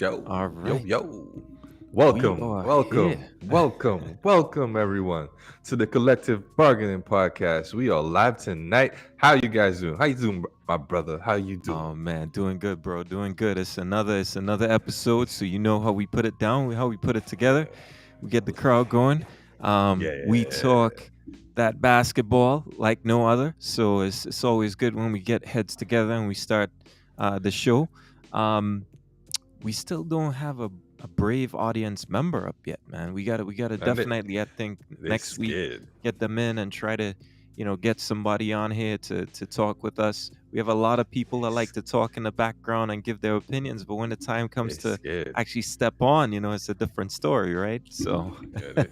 All right, Yo. we Welcome, are here. welcome, welcome, welcome, everyone, to the Collective Bargaining Podcast. We are live tonight. How you guys doing? How you doing, my brother? How you doing? Oh man, doing good, bro. Doing good. It's another episode. So you know how we put it down, how we put it together. We get the crowd going. We Yeah. talk that basketball like no other. So it's always good when we get heads together and we start the show. Um, we still don't have a brave audience member up yet, man. We gotta And definitely, I think, they next week scared. get them in and try to get somebody on here to talk with us. We have a lot of people They, that like s- to talk in the background and give their opinions, but when the time they comes to scared. actually step on, it's a different story, right? So Yeah,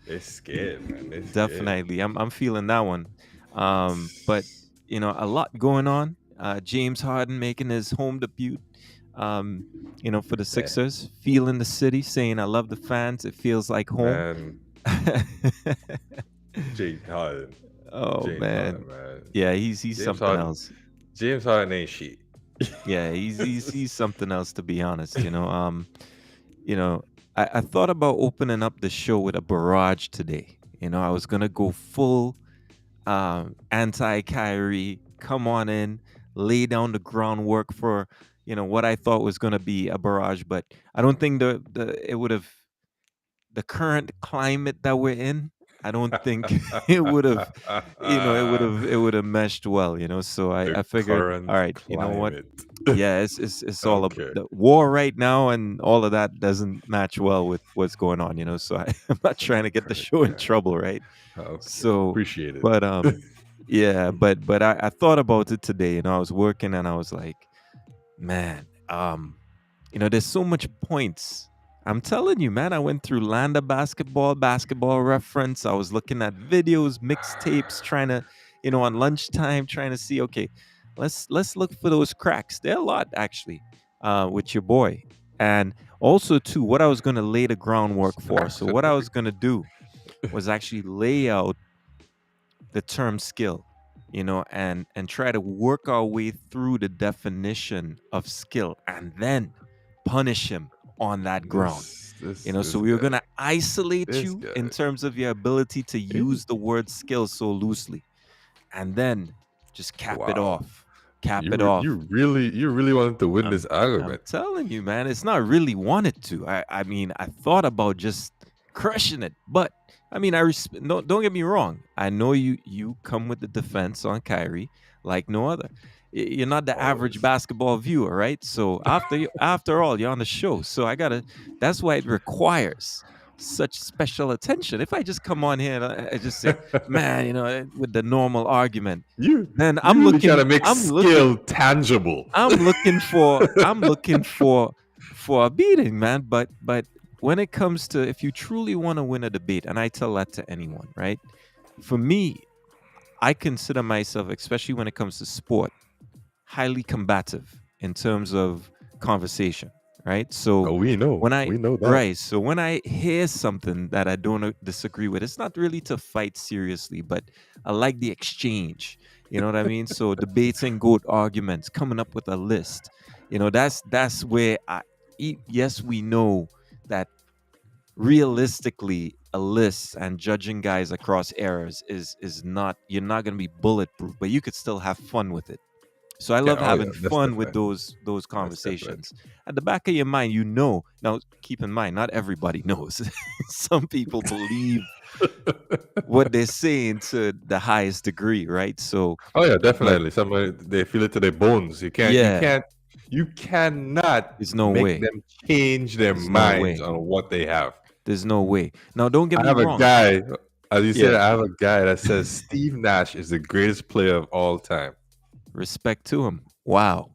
they scared, man. They scared. definitely, I'm feeling that one. But a lot going on. James Harden making his home debut. Um, for the Man, Sixers, feeling the city, saying I love the fans. It feels like home. man, James Harden. Oh James man, Harden, man. yeah, he's James something Harden. else. James Harden ain't shit. Yeah, he's something else, to be honest. You know, I thought about opening up the show with a barrage today. I was gonna go full anti Kyrie, come on in, lay down the groundwork for what I thought was gonna be a barrage, but I don't think the it would have the current climate that we're in. I don't think it would have, it would have meshed well. So I The figured, all current right, you know what? climate. Yeah, it's all about Okay. the war right now, and all of that doesn't match well with what's going on. So I'm not trying to get the show in Okay. trouble, right? Okay. So, Appreciate it. but yeah, but I thought about it today. I was working and I was like, man, there's so much points. I'm telling you, man. I went through Landa basketball reference. I was looking at videos, mixtapes, trying to, on lunchtime, trying to see, okay, let's look for those cracks. There are a lot actually, with your boy, and also too, what I was gonna lay the groundwork for. So what I was gonna do was actually lay out the term skill, and try to work our way through the definition of skill and then punish him on that ground. So this we were guy. going to isolate This you guy. in terms of your ability to Eh, use the word skill so loosely, and then just cap it Wow. off. Cap it off. You really wanted to win I'm this I'm argument. telling you, man, it's not really wanted to. I mean, I thought about just crushing it, but I mean, no, don't get me wrong. I know you come with the defense on Kyrie like no other. You're not the average Always. basketball viewer, right? So after all, you're on the show. So I gotta. That's why it requires such special attention. If I just come on here and I just say, man, with the normal argument, you then you really trying to make I'm looking skill tangible. I'm looking for a beating, man. But when it comes to, if you truly want to win a debate, and I tell that to anyone, right? For me, I consider myself, especially when it comes to sport, highly combative in terms of conversation, right? So Oh, we know. when I We know that. right, so when I hear something that I don't disagree with, it's not really to fight seriously, but I like the exchange. You know what I mean? So debating good arguments, coming up with a list. That's where yes, we know that realistically a list and judging guys across errors is not, you're not going to be bulletproof, but you could still have fun with it. So I Yeah, love oh yeah, having that's fun with different. those That's different. conversations. At the back of your mind, now keep in mind, not everybody knows. Some people believe what they're saying to the highest degree, right? So, Oh yeah, but definitely. Somebody they feel it to their bones. yeah, You cannot there's no make way. them change their There's no minds way. on what they have. There's no way. Now don't get I me have a wrong. guy, as you said, Yeah. I have a guy that says Steve Nash is the greatest player of all time. Respect to him. Wow.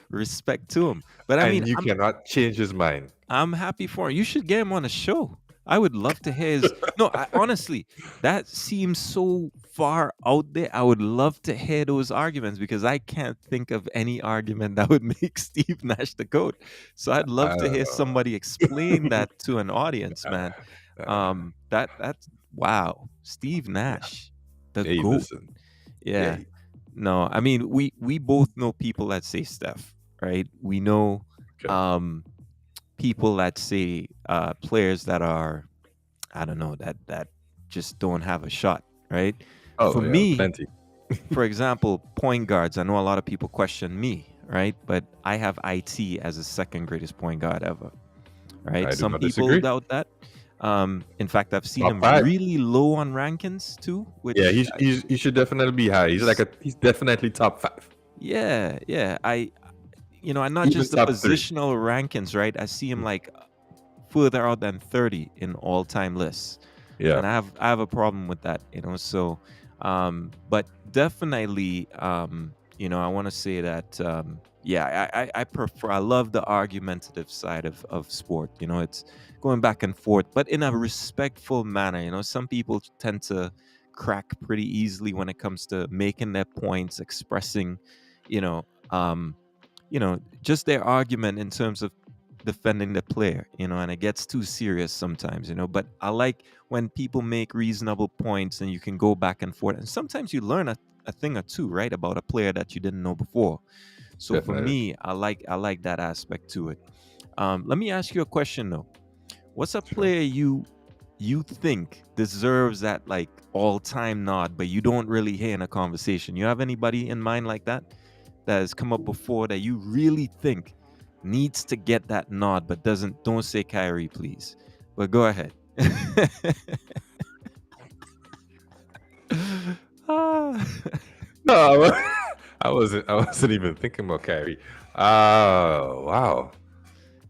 Respect to him. But I mean, And you I'm cannot change his mind. I'm happy for him. You should get him on a show. I would love to hear his. No, honestly, that seems so far out there. I would love to hear those arguments because I can't think of any argument that would make Steve Nash the GOAT. So I'd love I to don't hear know. somebody explain that to an audience, man. That's wow, Steve Nash, the Hey, GOAT. listen. Yeah. Hey, No, I mean we both know people that say Steph, right? We know Okay. um, people that say players that are, I don't know, that just don't have a shot, right? For Oh yeah, me, plenty. for example, point guards. I know a lot of people question me, right? But I have IT as the second greatest point guard ever, right? I do Some not people disagree. doubt that. In fact, I've seen Top him five. really low on rankings too, Yeah, which he should definitely be high. is He's definitely top five, yeah, yeah. And not even just the top three. positional rankings, right? I see him like further out than 30 in all-time lists. Yeah, And I have a problem with that, so but definitely I want to say that yeah, I prefer, I love the argumentative side of sport. It's going back and forth, but in a respectful manner. Some people tend to crack pretty easily when it comes to making their points, expressing you know um just their argument in terms of defending the player, and it gets too serious sometimes, but I like when people make reasonable points and you can go back and forth. And sometimes you learn a thing or two, right, about a player that you didn't know before. So for definitely. me, I like that aspect to it. Let me ask you a question though. What's a Sure. player you think deserves that like all-time nod, but you don't really hear in a conversation? You have anybody in mind like that has come up before that you really think needs to get that nod, but don't say Kyrie, please. But go ahead. Ah. No, I wasn't even thinking about Kyrie. Oh wow.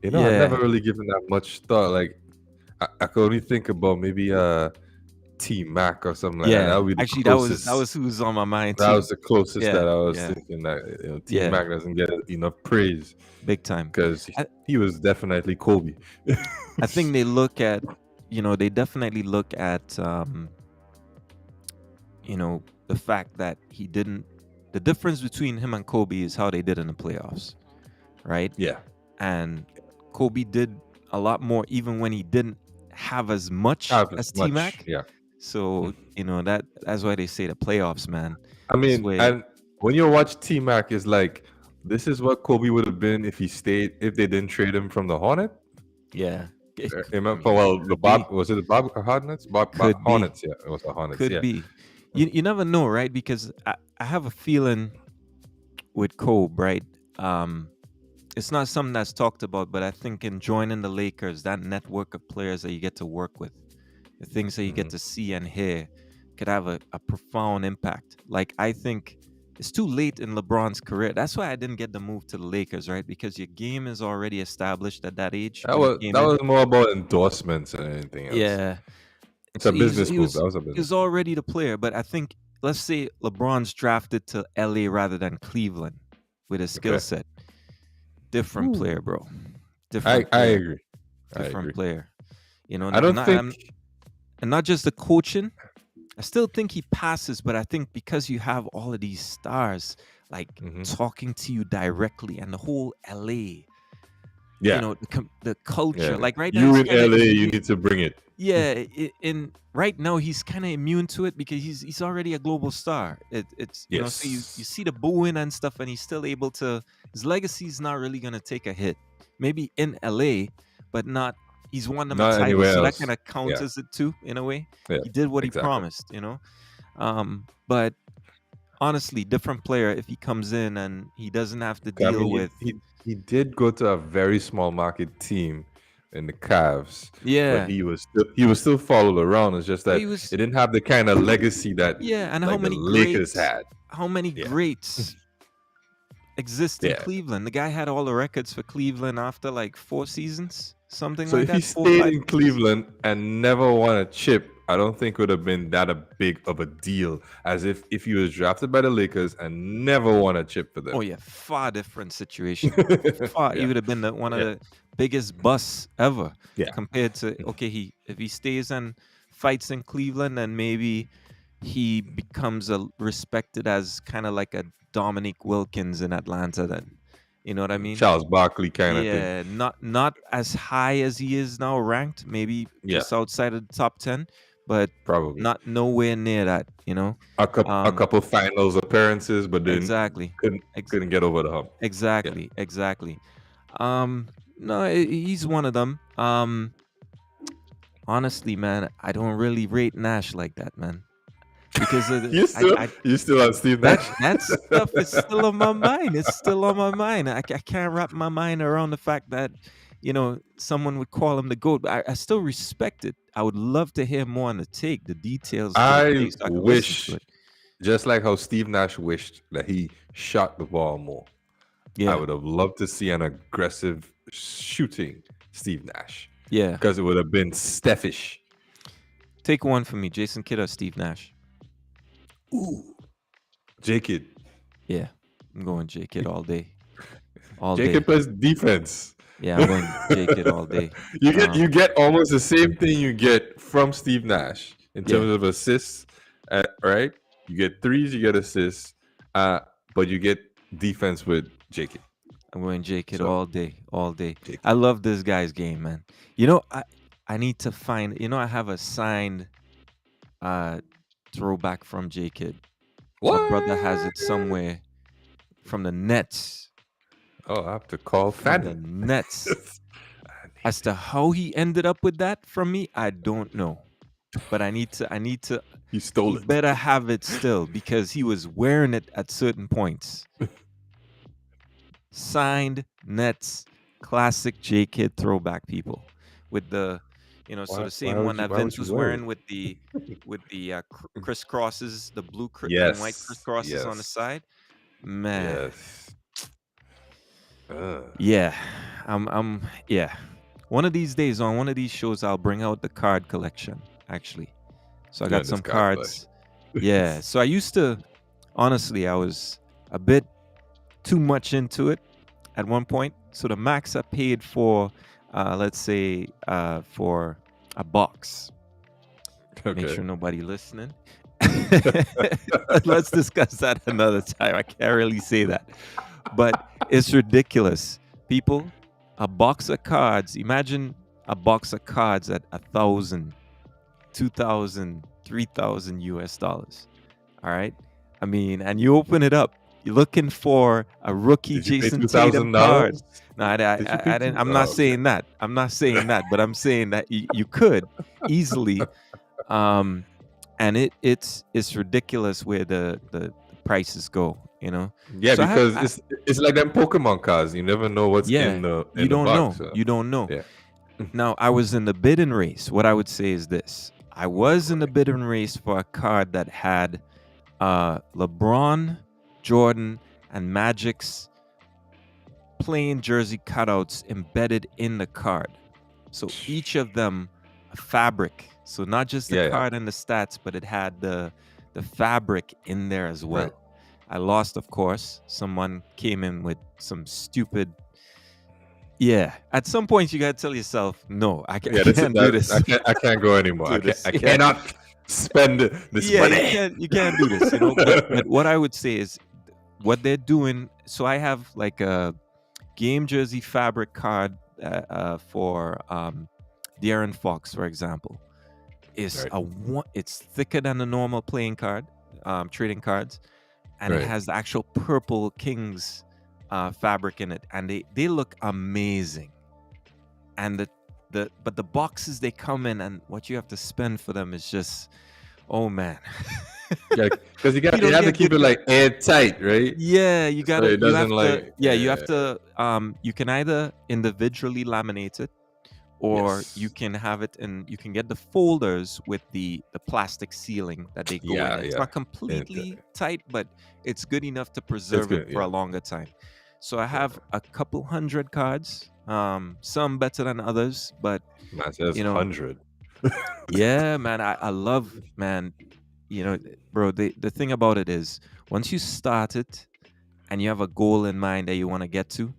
I never Yeah, really given that much thought. Like I could only think about maybe T Mac or something like that. That yeah. would be the Actually, that was closest. who's on my mind That too. was the closest Yeah, that I was yeah, thinking that T yeah. Mac doesn't get enough praise Big time. because I, he was definitely Kobe. I think they look at, they definitely look at, the fact that he didn't. The difference between him and Kobe is how they did in the playoffs, right? Yeah. And Kobe did a lot more even when he didn't have as much Have as as T much. Mac. Yeah. So, that's why they say the playoffs, man. I This mean, way, and when you watch T Mac, is like this is what Kobe would have been if he stayed if they didn't trade him from the Hornet. yeah. I mean, Well, the could Bob be, was it the Bob Hornets? could be, Hornets, yeah, it was the Hornets, could yeah. be. You never know, right? Because I have a feeling with Kobe, right? Um, it's not something that's talked about, but I think in joining the Lakers, that network of players that you get to work with, the things that you get Hmm. to see and hear, could have a profound impact. Like, I think it's too late in LeBron's career. That's why I didn't get the move to the Lakers, right? Because your game is already established at that age when he came That in. was more about endorsements than anything else. Yeah. It's a So business move. That was a he business was move. already the player, but I think, let's say LeBron's drafted to LA rather than Cleveland with a skill Okay. set. Different Ooh. player, bro. Different I player. agree. I Different agree. player. I don't think. And not just the coaching. I still think he passes, but I think because you have all of these stars like Mhm. talking to you directly and the whole LA, Yeah, the culture. yeah. Like right now, You he's in kind of LA, you need to bring it. yeah. In right now, he's kind of immune to it because he's already a global star. It's so you Yes. see the booing and stuff, and he's still able to. His legacy is not really gonna take a hit. Maybe in LA, but not. He's won them a Not title, anywhere so that else. kind of Yeah, counters it too in a way. yeah, He did what he exactly. promised. But honestly, different player if he comes in and he doesn't have to I mean, deal with he did go to a very small market team in the Cavs, but yeah. he was still followed around. It's just But that he was it didn't have the kind of legacy that yeah, and like the Lakers had. how many Yeah, greats exist in yeah. Cleveland? The guy had all the records for Cleveland after like 4 seasons, something So like if he that, four, stayed five in seasons. Cleveland and never won a chip, I don't think it would have been that a big of a deal as if he was drafted by the Lakers and never won a chip for them. Oh yeah, far different situation. Far, he Yeah, would have been one of yeah, the biggest busts ever yeah. compared to okay, if he stays and fights in Cleveland, then maybe he becomes a respected as kind of like a Dominic Wilkins in Atlanta. Then you know what I mean? Charles Barkley kind of thing. Yeah, not as high as he is now ranked, maybe Yeah, just outside of the top 10, but probably. not nowhere near that. A Um couple finals appearances, but then exactly. couldn't Ex- couldn't get over the hump. Yeah. exactly, exactly. No, he's one of them. Honestly, man, I don't really rate Nash like that, man, because I You still on Steve that Nash? that stuff is still on my mind. It's still on my mind. I can't wrap my mind around the fact that someone would call him the goat. I still respect it. I would love to hear more on the take, the details to the I take, so I could listen to wish, it. just like how Steve Nash wished that he shot the ball more. I Yeah, would have loved to see an aggressive shooting Steve Nash yeah. because it would have been Steffish. Take one for me, Jason Kidd or Steve Nash. Ooh, J Kid. Yeah, I'm going J Kidd all day, all J Kid day. plays defense. Yeah, I'm going J Kidd all day. You get almost the same thing you get from Steve Nash in Yeah, terms of assists, right? You get threes, you get assists, uh, but you get defense with J Kid. I'm going J Kidd So all day, all day. J I Kid. love this guy's game, man. You know, I need to find. I have a signed uh throwback from J Kidd. My brother has What? it somewhere from the Nets. Oh, I have to call From the Fanny. Nets. I As need to how he ended up with that from me, I don't know. But I need to You he stole it. better have it still because he was wearing it at certain points. Signed Nets classic J Kid throwback, people, with so the same one that Why would Vince you was wear wearing it? with the crisscrosses, the blue and white Yes, crisscrosses on the yes, side. Man, yes. Uh, yeah, yeah. One of these days on one of these shows, I'll bring out the card collection. Actually, so I you're got in this some card collection. cards. Yeah, so I used to honestly, I was a bit too much into it at one point. So the max I paid for, let's say, for a box. Make Okay. sure nobody listening. Let's discuss that another time. I can't really say that, but it's ridiculous, people. A box of cards. Imagine a box of cards at 1,000, 2,000, 3,000 US dollars. All right. I mean, and you open it up, you're looking for a rookie Did you pay Jason two Tatum thousand card. dollars? No, Did you pay I didn't. two? I'm not Oh, okay. saying that. I'm not saying that, but I'm saying that you could easily. Um, and it's ridiculous where the prices go. Yeah, So because it's like them Pokemon cards. You never know what's yeah, you in the don't box. know. So, You don't know. yeah. Now, I was in the bidding race. What I would say is this: I Oh was in the boy. bidding race for a card that had LeBron, Jordan, and Magic's playing jersey cutouts embedded in the card. So each of them a fabric. So not just the Yeah, yeah. card and the stats, but it had the fabric in there as Right. well. I lost, of course. Someone came in with some stupid. Yeah. At some point, you gotta tell yourself, no, I Yeah, this is can't do that this. I can't go anymore. Do this. I Yeah. cannot spend this Yeah, you money. can't do this. But what I would say is what they're doing. So I have like a game jersey fabric card for De'Aaron Fox, for example. Is Right. it's thicker than the normal playing card, trading cards, and it Right. has the actual purple Kings fabric in it, and they look amazing. And but the boxes they come in and what you have to spend for them is just, oh man. Yeah, because You you don't have to get keep good it like airtight, right? Yeah, So it you doesn't have to, like yeah, you have to, you can either individually laminate it, or you yes. can have it and you can get the folders with the plastic sealing that they go in. Yeah, It's yeah. not And, completely tight, but it's good enough to it's preserve it good. for a Yeah. longer time. So I Okay. have a couple hundred cards, some better than others, but Man says you know, 100. yeah, man, I love, man, bro, the thing about it is once you start it and you have a goal in mind that you want to get to,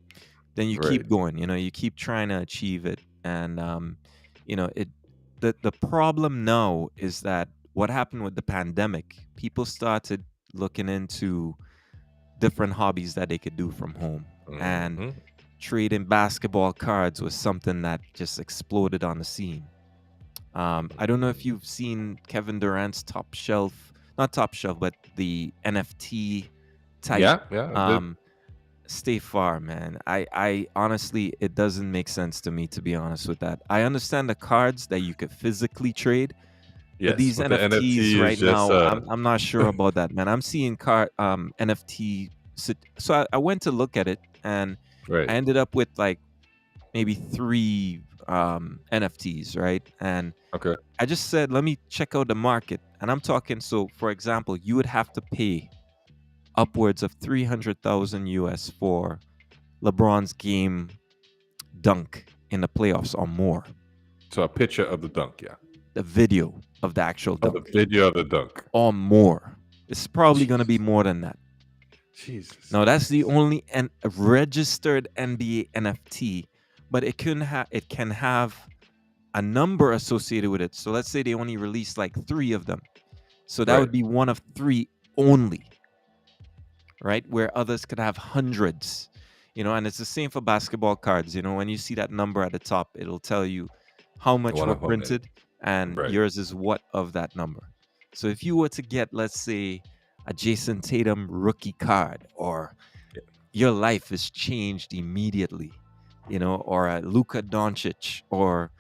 then you Right. keep going. You keep trying to achieve it, and it. The problem now is that what happened with the pandemic, people started looking into different hobbies that they could do from home, and Hmm. trading basketball cards was something that just exploded on the scene. I don't know if you've seen Kevin Durant's top shelf, not top shelf, but the NFT type Yeah, yeah, I did. um, stay far, man. I honestly, it doesn't make sense to me, to be honest with that. I understand the cards that you could physically trade, but Yes, these but the NFTs NFT is right just now, I'm not sure about that, man. I'm seeing NFT. So I went to look at it, and right. I ended up with like maybe three NFTs, right? And Okay. I just said, let me check out the market. And I'm talking, so for example, you would have to pay upwards of 300,000 US for LeBron's game dunk in the playoffs or more. So a picture of the dunk, yeah. The video of the actual Oh, the dunk video of the dunk. or more. It's probably going to be Jesus. more than that. Jesus. Now, that's the only registered NBA NFT, but it can have a number associated with it. So let's say they only release like three of them. So that Right. would be one of three only, right? Where others could have hundreds, and it's the same for basketball cards. When you see that number at the top, it'll tell you how much One were of how many? printed, and Right. yours is what of that number. So if you were to get, let's say, a Jason Tatum rookie card, or Yeah. your life is changed immediately, or a Luka Doncic, or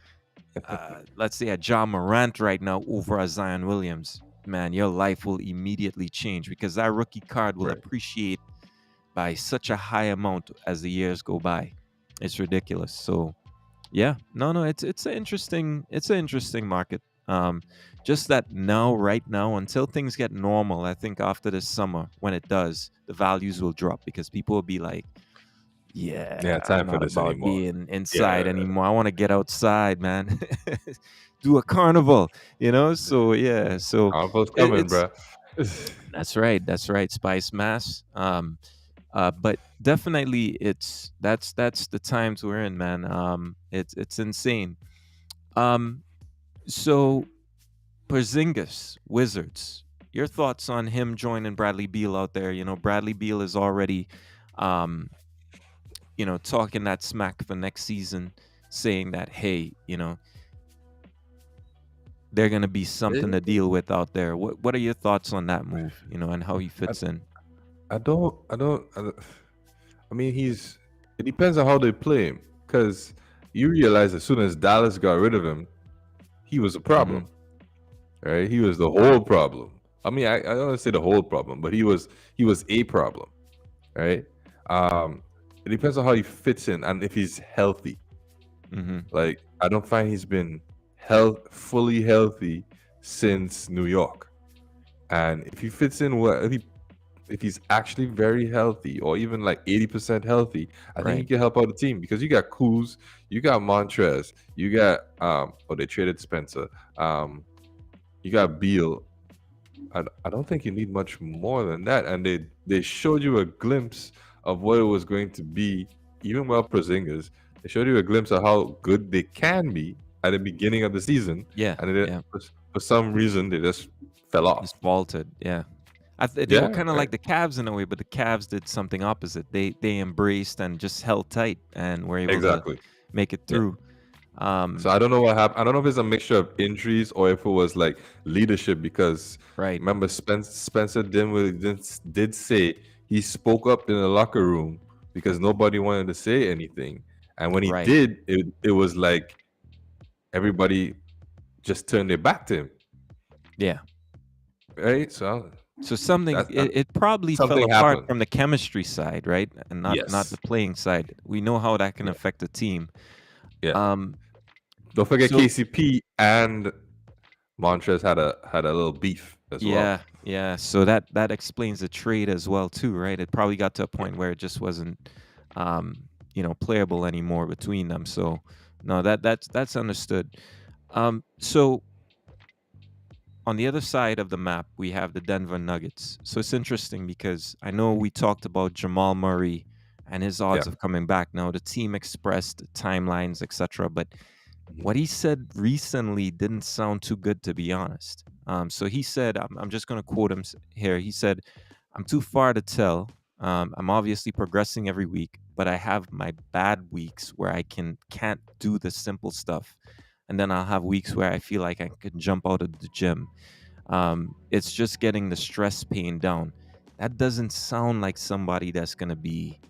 let's say a John Morant right now over a Zion Williams, man, your life will immediately change because that rookie card will Right. appreciate by such a high amount as the years go by. It's ridiculous. So yeah, no, it's an interesting market. Um, just that now, right now, until things get normal, I think after this summer, when it does, the values will drop because people will be like, Yeah, yeah, I'm time for not this about anymore. being inside Yeah. anymore. I want to get outside, man. Do a carnival, So yeah, so Carnival's coming, it's bro. that's right. Spice Mass. But definitely, that's the times we're in, man. It's insane. Um, so Porzingis, Wizards. Your thoughts on him joining Bradley Beal out there? Bradley Beal is already, um, talking that smack for next season, saying that, hey, they're gonna be something to Eh, deal with out there. What are your thoughts on that move? And how he I, fits in? I don't. I mean, it depends on how they play him. Because you realize as soon as Dallas got rid of him, he was a Hmm. problem, right? He was the whole problem. I mean, I don't want to say the whole problem, but he was a problem, right? It depends on how he fits in and if he's healthy. Hmm. Like, I don't find he's been fully healthy since New York. And if he fits in well, if he's actually very healthy or even like 80% healthy, I think he Right. can help out the team because you got Kuz, you got Montrez, you got they traded Spencer. You got Beal. I don't think you need much more than that. And they showed you a glimpse of what it was going to be, even while Porzingis. They showed you a glimpse of how good they can be at the beginning of the season, Yeah. and Yeah. for some reason they just fell Just off. vaulted. Yeah. They were Yeah, kind of right. like the Cavs in a way, but the Cavs did something opposite. They embraced and just held tight and were able to Exactly. make it Yeah. through. So Um, I don't know what happened. I don't know if it's a mixture of injuries or if it was like leadership. Because right. remember, Spencer Dinwiddie did say he spoke up in the locker room because nobody wanted to say anything, and when he Right. did, it was like everybody just turned their back to him. Yeah. Right. So So something that it probably fell something apart happened. from the chemistry side, right? And not the Yes. playing side. We know how that can Yeah. affect a team. Yeah. Um, Don't forget so KCP and Montrez had a little beef as yeah, well. yeah. So that explains the trade as well too, right? It probably got to a Yeah. point where it just wasn't playable anymore between them. So no, that's understood. So on the other side of the map, we have the Denver Nuggets. So it's interesting because I know we talked about Jamal Murray and his Yeah. odds of coming back. Now the team expressed timelines, etc. But Mhm. what he said recently didn't sound too good, to be honest. So he said, I'm just going to quote him here. He said, "I'm too far to tell. I'm obviously progressing every week, but I have my bad weeks where I can't do the simple stuff, and then I'll have weeks where I feel like I can jump out of the gym. It's just getting the stress pain down." That doesn't sound like somebody that's going to be.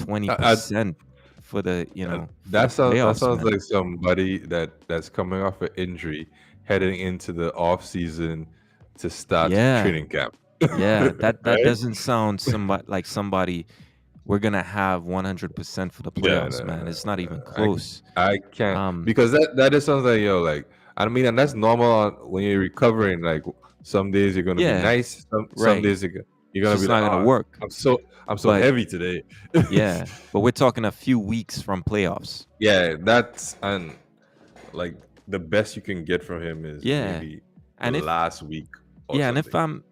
I, 20% for the, for the that playoffs, sounds man. like somebody that's coming off an injury, heading into the off season to start Yeah. training camp. Yeah, that Right? doesn't sound somebody we're gonna have 100% for the Yeah, playoffs, man. It's not even I close. I can't, Um, because that just sounds like, like, I mean, and that's normal when you're recovering. Like, some days you're gonna be yeah, nice, some right. days you're It's gonna just be like, not gonna oh, work. I'm so But heavy today. yeah, but we're talking a few weeks from playoffs. Yeah, that's, and like, the best you can get from him is Yeah, maybe the and if last week or yeah, and if something.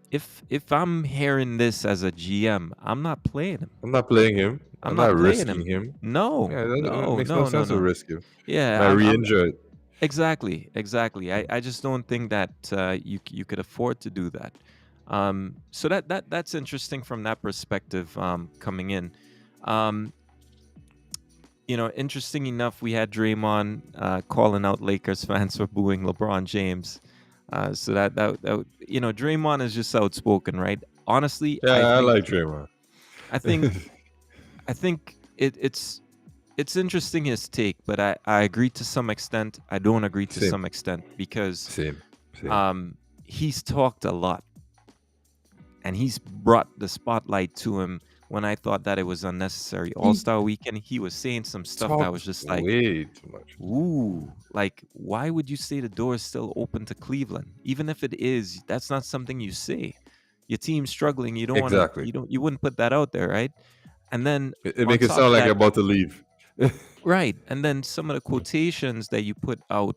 I'm hearing this as a GM, I'm not playing him. I'm not playing him. I'm I'm not not playing risking him. him. No, Yeah, it no, makes no no, no, sense to no. risk him. Yeah, Might I'm re-injure it. exactly, exactly. I just don't think that you could afford to do that. So that's interesting from that perspective. Coming in, um, interesting enough, we had Draymond calling out Lakers fans for booing LeBron James. So Draymond is just outspoken, right? Honestly, Yeah, I like Draymond. I think, I think it's interesting his take, but I agree to some extent. I don't agree to Same, some extent because same, same. um, he's talked a lot and he's brought the spotlight to him when I thought that it was unnecessary. All He Star Weekend, he was saying some stuff that was talks just like, way too much. ooh, like why would you say the door is still open to Cleveland? Even if it is, that's not something you say. Your team's struggling. You don't want to. Exactly. You wouldn't put that out there, right? And then It on make it top sound of like you're that, about to leave. right? And then some of the quotations that you put out,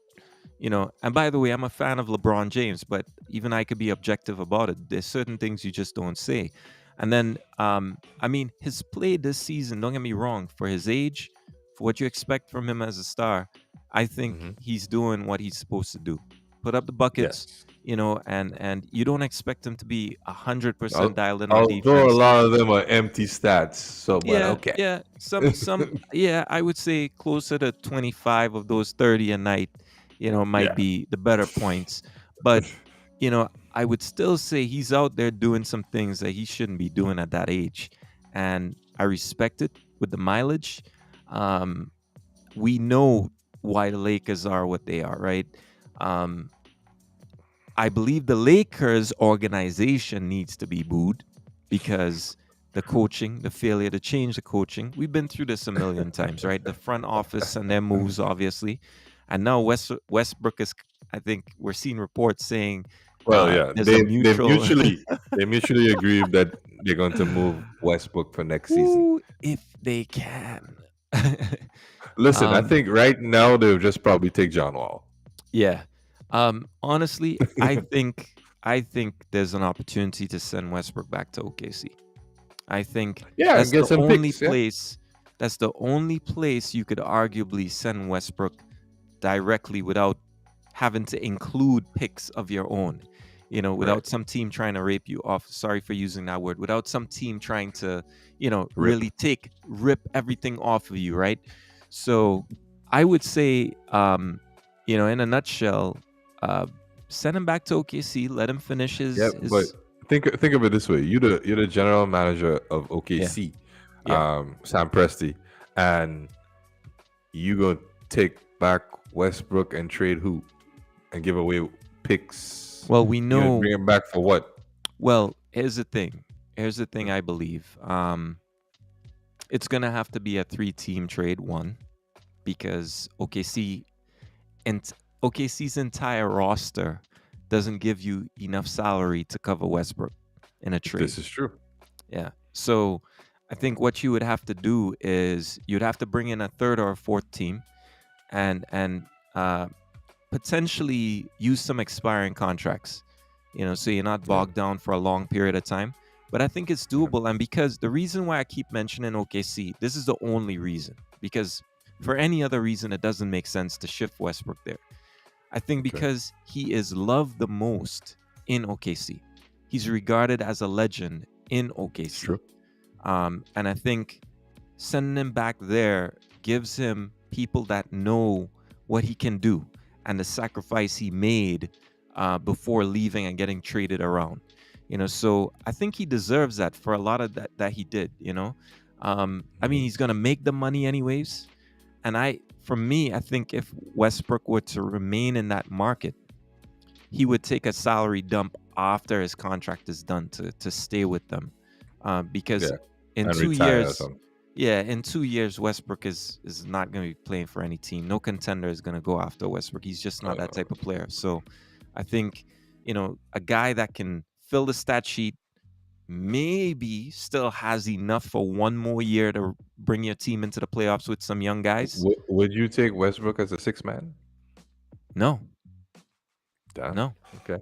and by the way, I'm a fan of LeBron James, but even I could be objective about it. There's certain things you just don't say. And then, I mean, his play this season, don't get me wrong, for his age, for what you expect from him as a star, I think Hmm. he's doing what he's supposed to do. Put up the buckets, Yes. and you don't expect him to be 100% Al- dialed in on Although a defense. lot of them are empty stats, so, but Yeah, okay. yeah. Yeah, I would say closer to 25 of those 30 a night, might Yeah. be the better points. But, I would still say he's out there doing some things that he shouldn't be doing at that age. And I respect it with the mileage. Um, we know why the Lakers are what they are, right? Um, I believe the Lakers organization needs to be booed because the coaching, the failure to change the coaching. We've been through this a million times, right? The front office and their moves, obviously. And now Westbrook is, I think we're seeing reports saying Well, yeah, there's a mutual. they mutually agree that they're going to move Westbrook for next season. Ooh, if they can. Listen, I um, think right now they'll just probably take John Wall. yeah. Honestly, I think there's an opportunity to send Westbrook back to OKC. I think Yeah, and that's get the some only picks. Yeah. place that's the only place you could arguably send Westbrook directly without having to include picks of your own. Right. Without some team trying to rape you off. Sorry for using that word. Without some team trying to, Rip. really rip everything off of you, right? So I would say, in a nutshell, uh, send him back to OKC, let him finish Yeah, but his think of it this way: you're the general manager of yeah, OKC, yeah. Sam Presti, and you gonna take back Westbrook and trade who and give away picks. Well, we You're gonna know. bring him back for what? Well, here's the thing. Here's the thing. Mm. I believe it's gonna have to be a three-team trade. One, because and OKC's entire roster doesn't give you enough salary to cover Westbrook in a trade. This is true. Yeah. So I think what you would have to do is you'd have to bring in a third or a fourth team and uh, potentially use some expiring contracts, so you're not Yeah, bogged down for a long period of time. But I think it's yeah. doable. And because the reason why I keep mentioning OKC, this is the only reason, because for any other reason, it doesn't make sense to shift Westbrook there. I think Okay, because he is loved the most in OKC. He's regarded as a legend in it's OKC. true. And I think sending him back there gives him people that know what he can do and the sacrifice he made before leaving and getting traded around. So I think he deserves that for a lot of that he did. I mean, Mhm. he's gonna make the money anyways. And for me, I think if Westbrook were to remain in that market, he would take a salary dump after his contract is done to stay with them, because Yeah, in and two retire or years, something. yeah, in 2 years, Westbrook is not going to be playing for any team. No contender is going to go after Westbrook. He's just not that type of player. So, I think a guy that can fill the stat sheet maybe still has enough for one more year to bring your team into the playoffs with some young guys. Would you take Westbrook as a six man? No, Damn. no, Okay.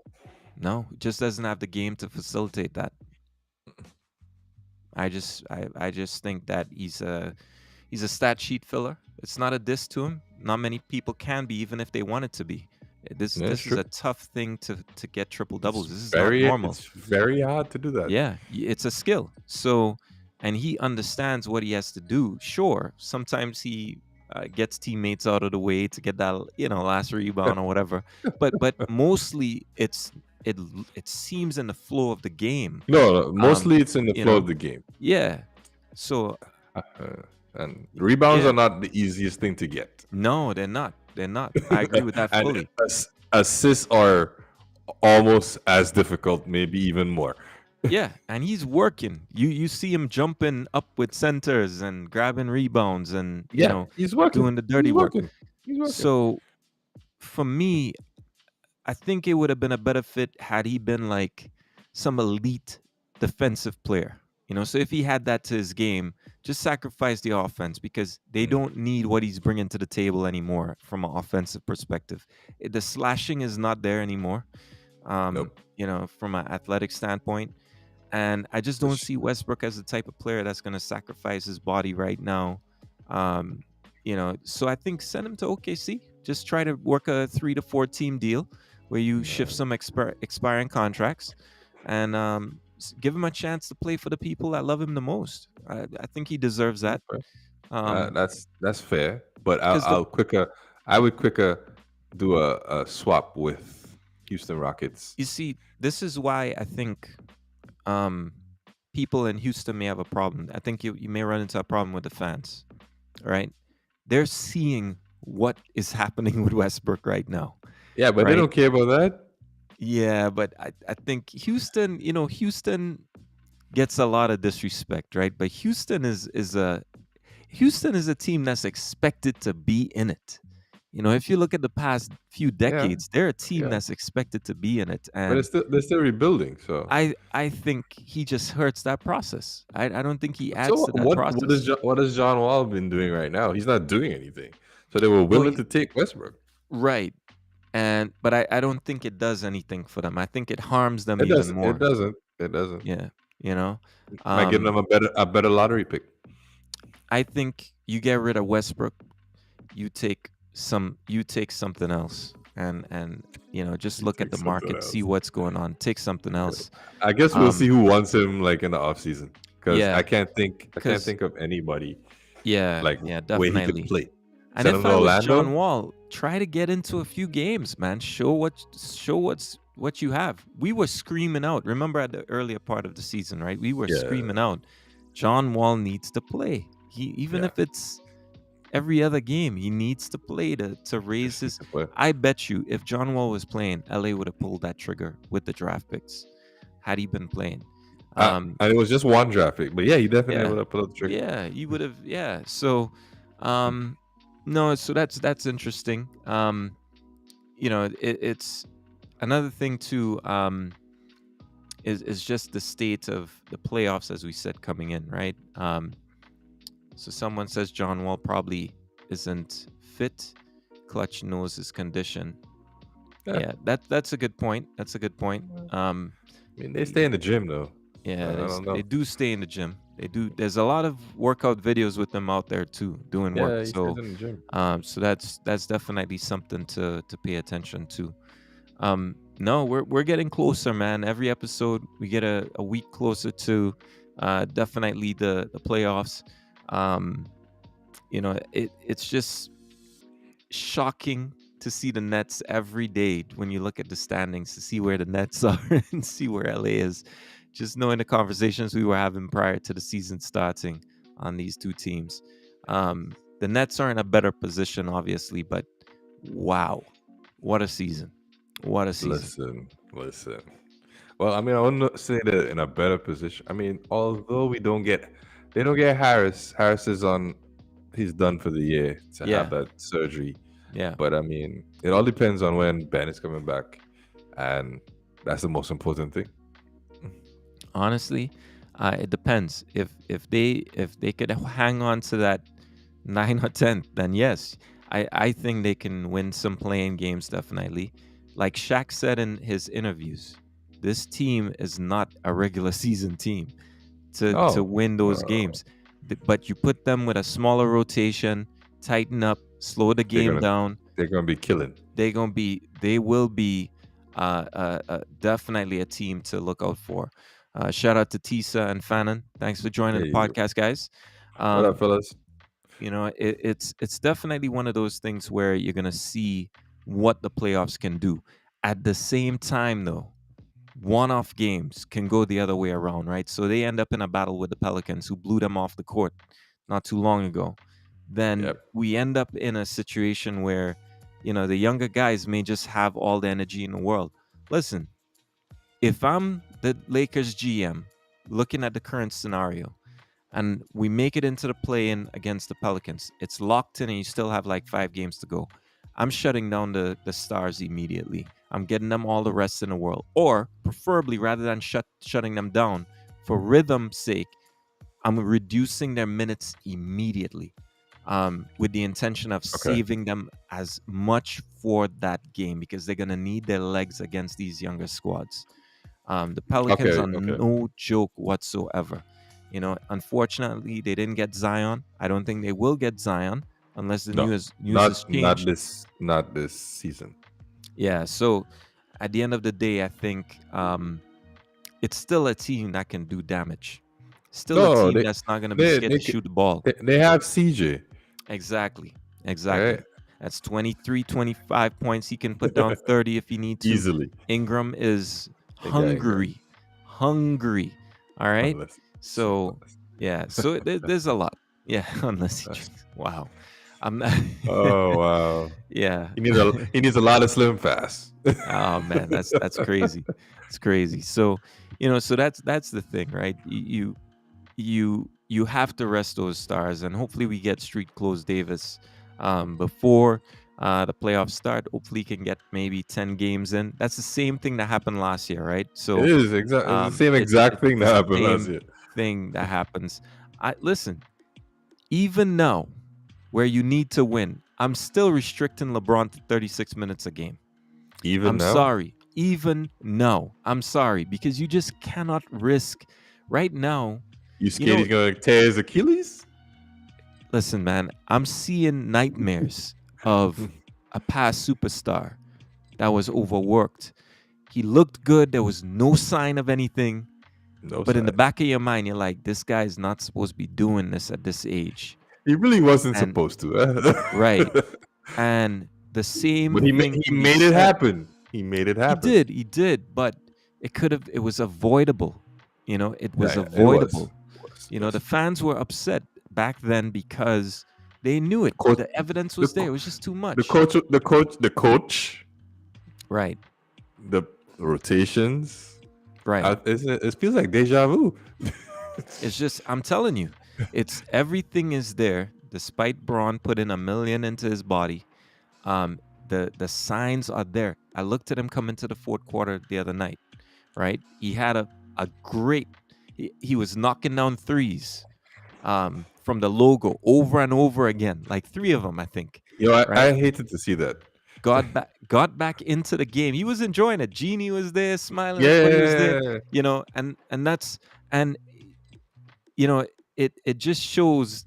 no. Just doesn't have the game to facilitate that. I just think that he's a stat sheet filler. It's not a diss to him. Not many people can be, even if they wanted to be. This Yeah, it's this is true. a tough thing to get triple It's doubles. This is not very normal. it's very hard to do that. Yeah, it's a skill. So, and he understands what he has to do. Sure, sometimes he gets teammates out of the way to get that last rebound or whatever. But mostly it seems in the flow of the game. No, no, Um, mostly it's in the you flow know, of the game. yeah. So And rebounds are yeah, not the easiest thing to get. no, they're not. They're not. I agree with that And fully. assists are almost as difficult, maybe even more. Yeah, and he's working. You see him jumping up with centers and grabbing rebounds and Yeah, he's working. doing the dirty He's work. working. He's working. So for me, I think it would have been a better fit had he been like some elite defensive player. So if he had that to his game, just sacrifice the offense because they Mm, don't need what he's bringing to the table anymore from an offensive perspective. The slashing is not there anymore. nope. From an athletic standpoint. And I just don't Just- see Westbrook as the type of player that's going to sacrifice his body right now. So I think send him to OKC. Just try to work a 3 to 4 team deal where you shift uh, some expiring contracts and give him a chance to play for the people that love him the most. I think he deserves that. okay. Um, That's fair, but because I would quicker do a swap with Houston Rockets. you see, this is why I think um, people in Houston may have a problem. I think you may run into a problem with the fans, right? They're seeing what is happening with Westbrook right now, Yeah, but they right? don't care about that. Yeah, but I think Houston gets a lot of disrespect, right? But Houston is a team that's expected to be in it. If you look at the past few Yeah, decades, they're a team yeah, that's expected to be in it. but And they're still rebuilding. So I think he just hurts that process. I don't think he adds to that what is process. what has John Wall been doing right now? He's not doing anything. So they were No, willing to take Westbrook. right. But I don't think it does anything for them. I think it harms them It even doesn't. It more. doesn't. It doesn't. Yeah. You know? Might give Um, them a better lottery pick. I think you get rid of Westbrook, you take something else and just You look at take the something market, see else. what's going on. Take something else. I guess we'll see Um, who wants him like in the off season because yeah, I can't because think of anybody yeah, like yeah, where he could definitely. play. And Send if him to I was John Orlando. Wall, try to get into a few games, man. Show what you have. We were screaming out. Remember at the earlier part of the season, right? We were Yeah, screaming out. John Wall needs to play. Even yeah. if it's every other game, he needs to play to raise Just need his. to play. I bet you, if John Wall was playing, LA would have pulled that trigger with the draft picks. Had he been playing, And it was just one draft pick, but yeah, he definitely yeah, would have pulled the trigger. yeah, he would have. Yeah, so, no, so that's interesting. It's another thing too. Is just the state of the playoffs, as we said, coming in, right? So someone says John Wall probably isn't fit. Clutch knows his condition. Yeah, Yeah, that's a good point. That's a good point. I mean they stay in the gym though. Yeah, I don't they know. do stay in the gym. They do. There's a lot of workout videos with them out there too, doing work. Yeah, he stays So, in the gym. that's definitely something to pay attention to. No, we're getting closer, man. Every episode we get a week closer to definitely the playoffs. Um, it's just shocking to see the Nets every day when you look at the standings to see where the Nets are and see where LA is. Just knowing the conversations we were having prior to the season starting. on these two teams. The Nets are in a better position, obviously, but wow, what a season! What a season! Listen. Well, I mean, I wouldn't say they're in a better position. I mean, although they don't get Harris. Harris is on, he's done for the year to have Yeah, that surgery. yeah. But I mean, it all depends on when Ben is coming back, and that's the most important thing. Honestly, it depends. If they could hang on to that 9 or 10, then yes, I think they can win some playing games definitely. Like Shaq said in his interviews, this team is not a regular season team to No, win those no, games. But you put them with a smaller rotation, tighten up, slow the they're game gonna down. they're gonna be killing. They will be definitely a team to look out for. Shout out to Tisa and Fanon. Thanks for joining the Hey, podcast, guys. what up, Um, fellas? it's definitely one of those things where you're gonna see what the playoffs can do. At the same time, though, one-off games can go the other way around, right? So they end up in a battle with the Pelicans, who blew them off the court not too long ago. Then Yep. we end up in a situation where, the younger guys may just have all the energy in the world. Listen, if I'm the Lakers GM looking at the current scenario, and we make it into the play-in against the Pelicans, it's locked in and you still have like 5 games to go. I'm shutting down the Stars immediately. I'm getting them all the rest in the world. Or preferably, rather than shutting them down, for rhythm's sake, I'm reducing their minutes immediately, with the intention of Okay. saving them as much for that game, because they're going to need their legs against these younger squads. The Pelicans Okay. are Okay. no joke whatsoever. Unfortunately, they didn't get Zion. I don't think they will get Zion unless the No, news has changed. not this season. Yeah. So at the end of the day, I think it's still a team that can do damage. Still a No, team that's not going to be they scared they to ca- shoot the ball. they have CJ, Exactly. right? Exactly. That's 23, 25 points. He can put down 30 if he need to. Easily. Ingram is They got Ingram. hungry. Hungry. All right. Unless, So, yeah. So there's a lot. Yeah. Unless he drinks. Wow. I'm not. oh wow, Yeah. he needs a lot of slim fast. Oh man, that's crazy. It's crazy. So that's the thing, right? You have to rest those stars, and hopefully we get Street Close Davis before the playoffs start. Hopefully he can get maybe 10 games in. That's the same thing that happened last year, right? It So is exactly the same it's exact thing the that happened last same year. thing that happens. I listen, even now, where you need to win, I'm still restricting LeBron to 36 minutes a game. Even I'm now, sorry. Even now, I'm sorry, because you just cannot risk right now. you You scared know, he's gonna tear his Achilles? listen, man, I'm seeing nightmares of a past superstar that was overworked. He looked good. There was no sign of anything. No But in the sign. back of your mind, you're like, this guy's not supposed to be doing this at this age. He really wasn't And supposed to. Eh? right. And the same But thing he can be made it said. happen. He made it He happen. did. He did. But it was avoidable. It was Yeah, it was. avoidable. It was. The Yes. fans were upset back then because they knew it. Coach, The evidence the was there. It was just too the much. coach, the coach, Right. the rotations. Right. It feels like deja vu. It's just, I'm telling you, it's everything is there. Despite Braun putting a million into his body, the signs are there. I looked at him come into the fourth quarter the other night. Right. He had a great. He was knocking down threes, from the logo over and over again, like 3 of them, I think. I Right. hated to see that. Got back into the game. He was enjoying it. Genie was there, smiling. Everybody was there. Yeah. And that's and you know it just shows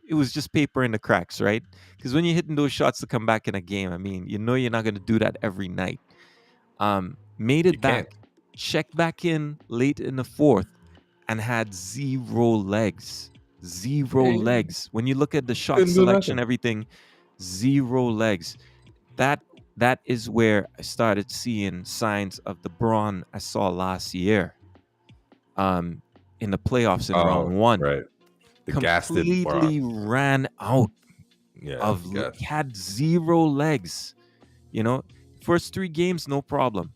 it was just paper in the cracks, right? Because when you're hitting those shots to come back in a game, I mean, you're not going to do that every night. Made You it can't. back, checked back in late in the fourth, and had zero legs. Zero Yeah, legs. When you look at the shot couldn't do selection, nothing. everything, zero legs. That is where I started seeing signs of the Braun I saw last year, in the playoffs in Oh, round one. right. The gas did bar. completely ran out Yeah, he gas. had zero legs. You know, first three games, no problem.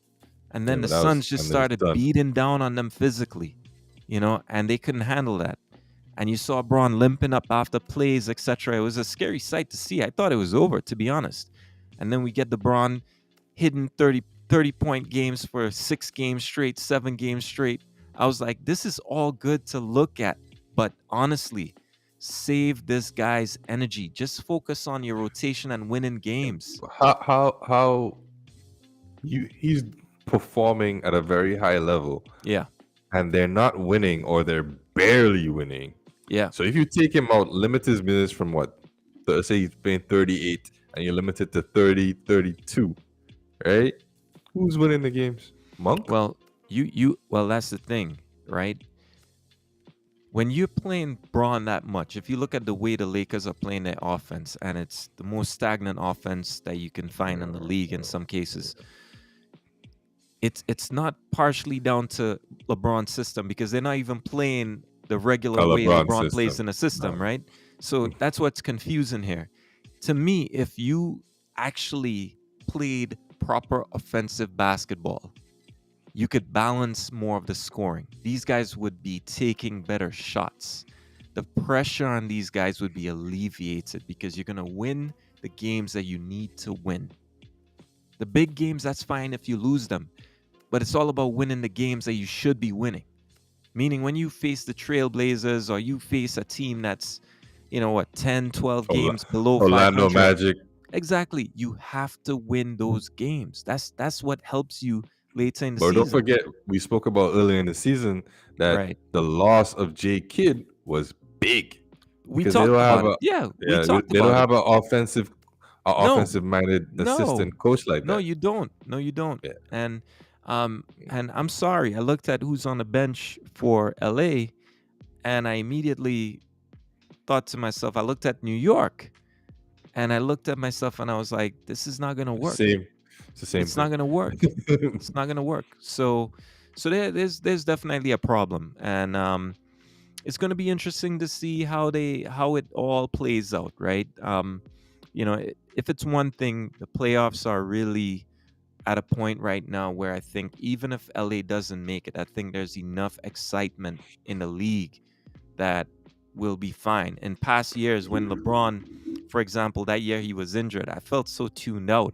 And Yeah, then the but that was Suns just and then started done. beating down on them physically, and they couldn't handle that. And you saw Braun limping up after plays, etc. It was a scary sight to see. I thought it was over, to be honest. And then we get the Braun hitting 30 point games for 6 games straight, 7 games straight. I was like, this is all good to look at. But honestly, save this guy's energy. Just focus on your rotation and winning games. How he's performing at a very high level, Yeah. and they're not winning or they're barely winning. Yeah. So if you take him out, limit his minutes from what? Say he's playing 38 and you limit it to 30, 32, right? Who's winning the games? Monk? Well, well, that's the thing, right? When you're playing Braun that much, if you look at the way the Lakers are playing their offense, and it's the most stagnant offense that you can find in the league in some cases, it's not partially down to LeBron's system because they're not even playing the regular A way LeBron LeBron plays system. in a system, No. right? So that's what's confusing here. To me, if you actually played proper offensive basketball, you could balance more of the scoring. These guys would be taking better shots. The pressure on these guys would be alleviated because you're going to win the games that you need to win. The big games, that's fine if you lose them, but it's all about winning the games that you should be winning. Meaning when you face the Trailblazers or you face a team that's, 10, 12 Orla- games below Orlando 500. Magic. Exactly. You have to win those games. That's what helps you later in the But don't season. forget, we spoke about earlier in the season that Right. the loss of J Kidd was big We because they talked don't have about it. a Yeah, we yeah talked they don't about it. have an No, offensive minded no, assistant coach like no, that. you don't. No, you don't. Yeah. And I'm sorry. I looked at who's on the bench for LA, and I immediately thought to myself, I looked at New York, and I looked at myself, and I was like, this is not gonna work. Same. It's the same It's not thing. gonna work. It's not gonna work. So there's definitely a problem, and it's gonna be interesting to see how it all plays out, right? If it's one thing, the playoffs are really at a point right now where I think even if LA doesn't make it, I think there's enough excitement in the league that will be fine. In past years, when LeBron, for example, that year he was injured, I felt so tuned out,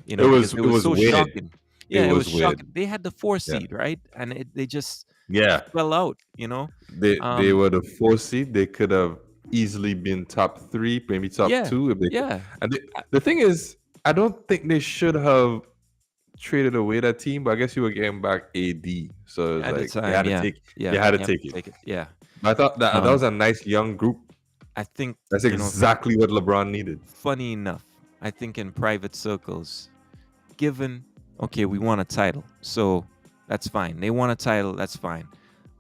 because it It was was so weird. shocking. It Yeah, it was was weird. shocking. They had the four Yeah. seed, right? And they just Yeah. fell out. They Um, were the 4th seed. They could have easily been top 3, maybe top yeah, 2 if they could. yeah. And the thing is, I don't think they should have traded away that team, but I guess you were getting back AD, so it's At the like you time, had to yeah, take yeah, you had to you have take to it. take it. Yeah. But I thought that Um, was a nice young group. I think That's exactly what LeBron needed. funny enough, I think in private circles, given okay, we want a title, so that's fine. They want a title, that's fine.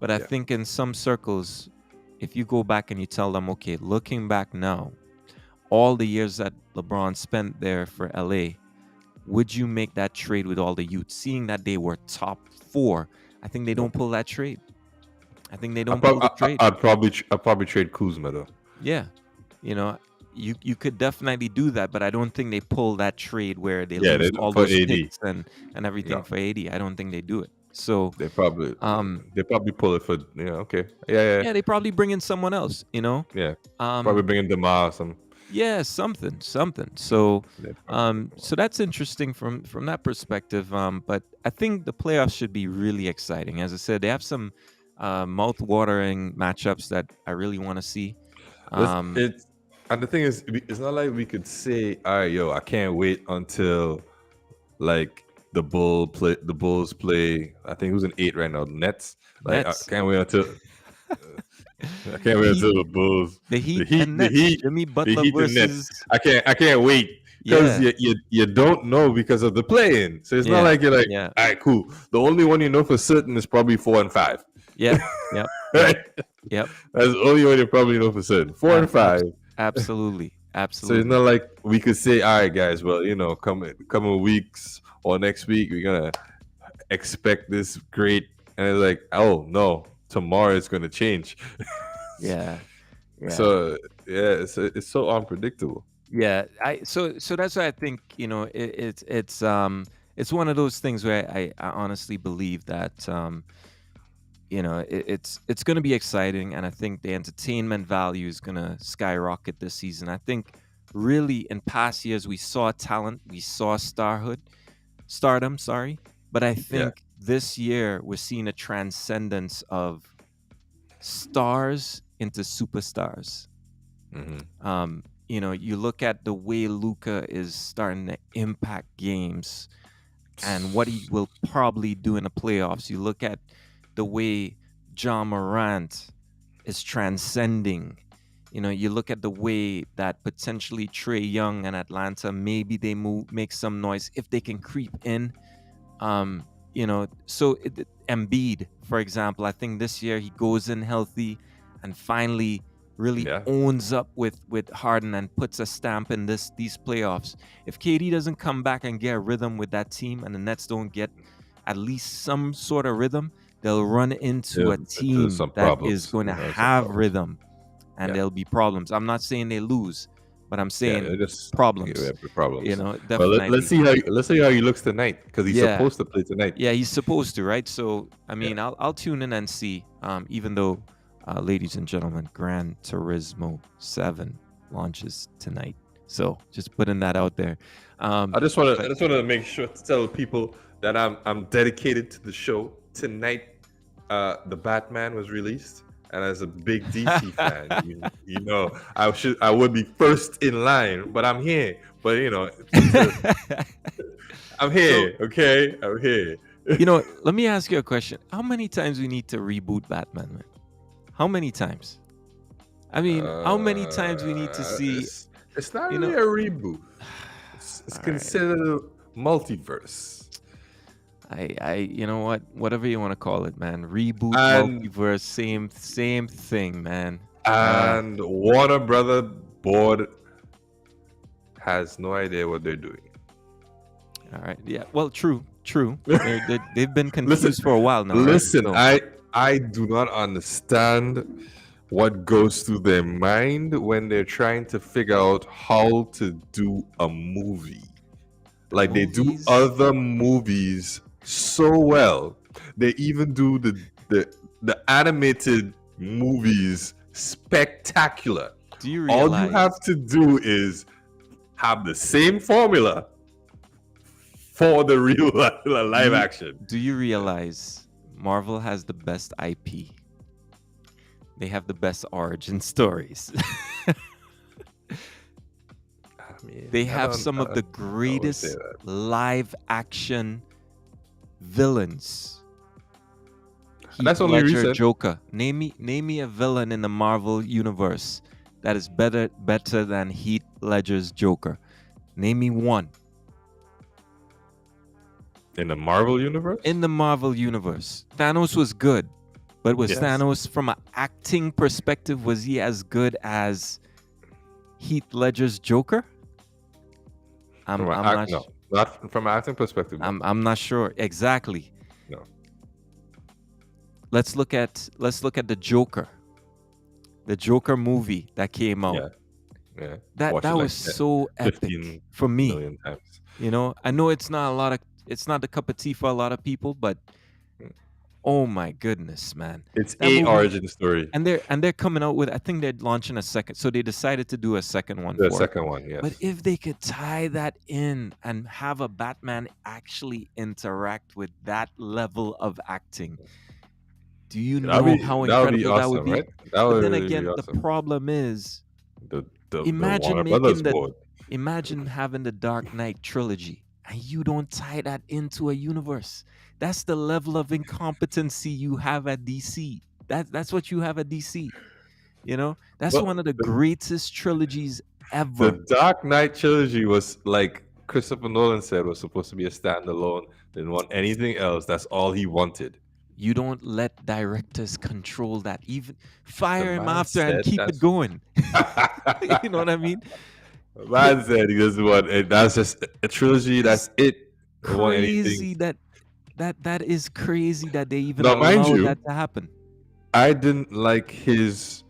But I Yeah. think in some circles, if you go back and you tell them, okay, looking back now, all the years that LeBron spent there for LA, would you make that trade with all the youth? Seeing that they were top 4, I think they don't Nope. pull that trade. I think they don't pull the trade. I'd probably trade Kuzma though. Yeah, you know, you could definitely do that, but I don't think they pull that trade where they Yeah, lose all for those AD. picks and everything No, for 80. I don't think they do it. So, they probably um, they probably pull it for okay. Yeah, yeah, they probably bring in someone else. yeah. Probably Um, bringing Demar or some. yeah, something. So, They probably so that's interesting from that perspective. But I think the playoffs should be really exciting. As I said, they have some mouth-watering matchups that I really want to see. Um, It's and the thing is, it's not like we could say, "All right, yo, I can't wait until like the Bulls play." I think who's in 8 right now? The Nets. Like Nets, I can't the wait Heat, until the Bulls, the Heat and Nets, Jimmy the Butler Heat and Nets. versus I can't wait because yeah, you don't know because of the play-in. So it's not yeah, like you're like, yeah, all right, cool. The only one you know for certain is probably 4 and 5. yep, yep, yep, Right? yep. That's the only one you probably know for certain. 4 and 5. Absolutely, So it's absolutely. not like we could say, all right, guys, well, coming weeks or next week, we're gonna expect this great, and it's like, oh no, tomorrow it's gonna change. Yeah, Yeah. So yeah, it's so unpredictable. Yeah, so that's why I think, it's one of those things where I honestly believe that, it's going to be exciting, and I think the entertainment value is going to skyrocket this season. I think really in past years we saw talent, we saw stardom, sorry, but I Yeah. think this year we're seeing a transcendence of stars into superstars. Hmm. You look at the way Luca is starting to impact games and what he will probably do in the playoffs. You look at the way John Morant is transcending. You look at the way that potentially Trey Young and Atlanta, maybe they make some noise if they can creep in. Embiid, for example, I think this year he goes in healthy and finally really Yeah. owns up with Harden and puts a stamp in these playoffs. If KD doesn't come back and get a rhythm with that team, and the Nets don't get at least some sort of rhythm, they'll run into a There's team some that is problems. going to You know, some have problems. rhythm, and Yeah. there'll be problems. I'm not saying they lose, but I'm Yeah. saying It just yeah, problems. problems. Well, let's Definitely. see let's see how he looks tonight because he's Yeah, supposed to play tonight. yeah, he's supposed to, right? So, I Yeah. mean, I'll tune in and see. Even though, ladies and gentlemen, Gran Turismo 7 launches tonight. So, just putting that out there. I just want to But make sure to tell people that I'm dedicated to the show tonight. The Batman was released, and as a big DC fan, I would be first in line, but I'm here. But I'm so, here. Okay, I'm here. let me ask you a question. How many times we need to reboot Batman, man? How many times? I mean, how many times we need to see, It's not you really know? a reboot. It's All right. considered a multiverse. You know what? Whatever you want to call it, man. Reboot, And multiverse, same thing, man. Uh, and Warner Brother board has no idea what they're doing. all right. Yeah. Well, true. They've been Listen, confused for a while now, right? listen. So, I do not understand what goes through their mind when they're trying to figure out how to do a movie. the Like they do movies. other movies so well. They even do the animated movies spectacular. Do you All you realize? have to do is have the same formula for the real Do live you action. do you realize Marvel has the best IP? They have the best origin stories. I mean, They have some of the I would say greatest that. live action villains. And Heath that's only Ledger recent. Joker. Name me a villain in the Marvel universe that is better than Heath Ledger's Joker. Name me one. In the Marvel universe? In the Marvel universe. Thanos was good, but was Yes. Thanos from an acting perspective, was he as good as Heath Ledger's Joker? I'm From an I'm act not no, not from an acting perspective, no. I'm not sure exactly. No. Let's look at the Joker movie that came out. Yeah. Yeah. That Watch it was like so epic 15 for me. million times. I know it's not the cup of tea for a lot of people, but Mm. oh my goodness, man. It's That a movie, origin story. and they're coming out with, I think they're launching a second. So they decided to do a second one The for it. second one, But yes. if they could tie that in and have a Batman actually interact with that level of acting, do you know how That would be incredible that would awesome, be? right? That But would then really be again, the awesome. problem is, The imagine Warner Brothers making the board. imagine having the Dark Knight trilogy and you don't tie that into a universe. That's the level of incompetency you have at DC. That's what you have at DC. That's Well, one of the the, greatest trilogies the ever. Dark Knight trilogy was like Christopher Nolan said was supposed to be a standalone. Didn't want anything else. That's all he wanted. You don't let directors control that. Even The fire him man after and said keep it that's going. You know what I mean? the But man said he doesn't want it. That's just a trilogy. it's That's it. Don't want anything. crazy that is crazy that they even Now, mind allowed you, that to happen. I didn't like his